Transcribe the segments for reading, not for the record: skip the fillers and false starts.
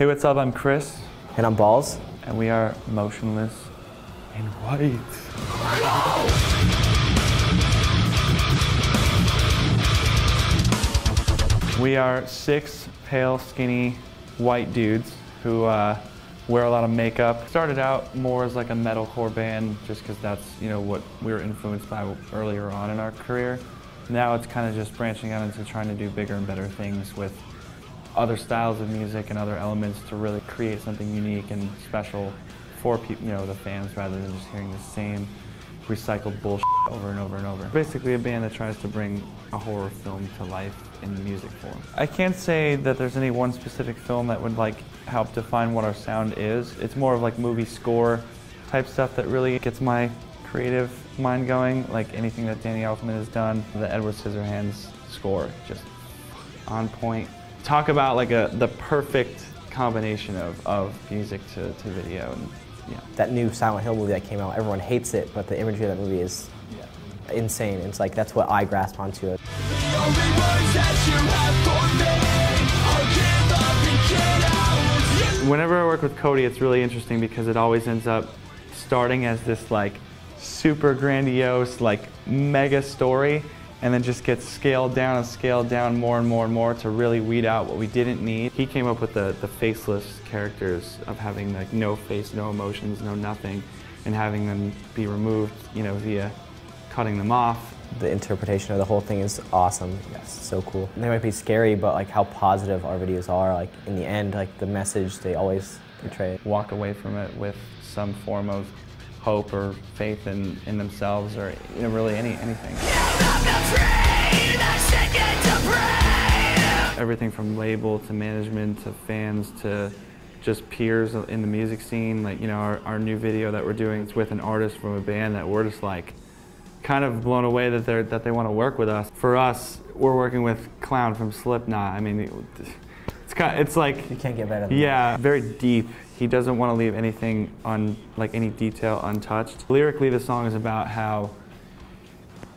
Hey, what's up? I'm Chris. And I'm Balls. And we are Motionless in White. We are 6 pale, skinny, white dudes who wear a lot of makeup. Started out more as like a metalcore band just because that's, what we were influenced by earlier on in our career. Now it's kind of just branching out into trying to do bigger and better things with other styles of music and other elements to really create something unique and special for people, the fans, rather than just hearing the same recycled bullshit over and over and over. Basically a band that tries to bring a horror film to life in music form. I can't say that there's any one specific film that would help define what our sound is. It's more of like movie score type stuff that really gets my creative mind going, like anything that Danny Elfman has done. The Edward Scissorhands score, just on point. Talk about like the perfect combination of music to video. And, That new Silent Hill movie that came out, everyone hates it, but the imagery of that movie is insane. It's like, that's what I grasp onto it. Whenever I work with Cody, it's really interesting because it always ends up starting as this super grandiose, mega story, and then just gets scaled down more and more and more to really weed out what we didn't need. He came up with the faceless characters of having no face, no emotions, no nothing, and having them be removed, via cutting them off. The interpretation of the whole thing is awesome. Yes, so cool. They might be scary, but how positive our videos are. In the end, the message they always portray. Walk away from it with some form of hope or faith in themselves, or really anything. Everything from label to management to fans to just peers in the music scene. Our new video that we're doing is with an artist from a band that we're just kind of blown away that they want to work with us. For us, we're working with Clown from Slipknot. I mean, it's like you can't get better than that. Very deep. He doesn't want to leave anything any detail untouched. Lyrically, the song is about how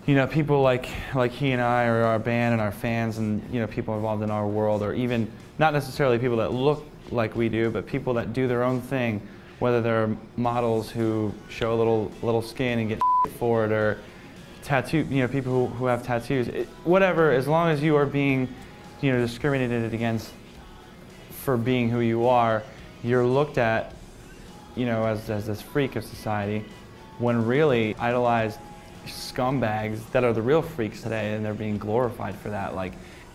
people like he and I, or our band and our fans, and people involved in our world, or even not necessarily people that look like we do, but people that do their own thing, whether they're models who show a little skin and get for it, or people who have tattoos, whatever. As long as you are being discriminated against for being who you are, you're looked at as this freak of society, when really idolized scumbags that are the real freaks today, and they're being glorified for that.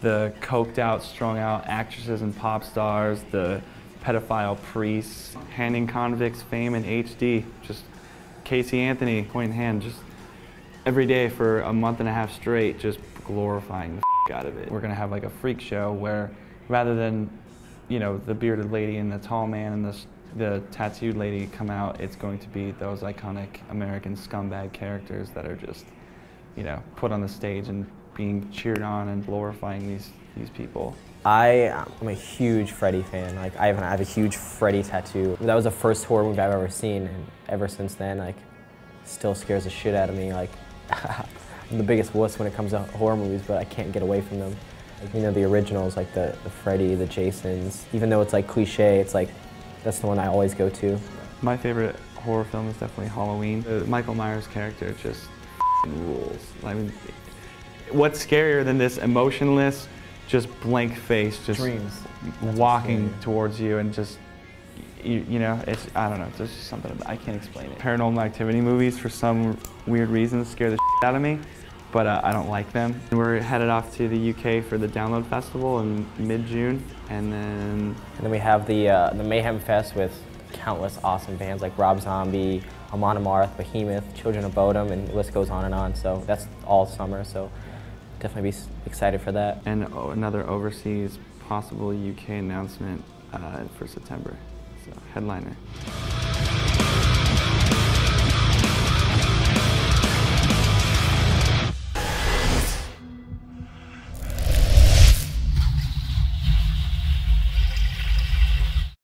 The coked out, strung out actresses and pop stars, the pedophile priests, handing convicts fame in HD, just Casey Anthony, point in hand, just every day for a month and a half straight, just glorifying the out of it. We're gonna have a freak show where, rather than the bearded lady and the tall man and the tattooed lady come out, it's going to be those iconic American scumbag characters that are just, put on the stage and being cheered on and glorifying these people. I'm a huge Freddy fan. I have a huge Freddy tattoo. That was the first horror movie I've ever seen, and ever since then, still scares the shit out of me. I'm the biggest wuss when it comes to horror movies, but I can't get away from them. The originals, the Freddy, the Jasons. Even though it's cliche, it's that's the one I always go to. My favorite horror film is definitely Halloween. Michael Myers' character just rules. I mean, what's scarier than this emotionless, just blank face, just dreams walking towards you, and just it's, I don't know, there's just something I can't explain it. Paranormal Activity movies, for some weird reason, scare the shit out of me, but I don't like them. We're headed off to the UK for the Download Festival in mid-June, and then we have the Mayhem Fest with countless awesome bands like Rob Zombie, Amon Amarth, Behemoth, Children of Bodom, and the list goes on and on. So that's all summer, so definitely be excited for that. And another overseas, possible UK announcement for September, so headliner.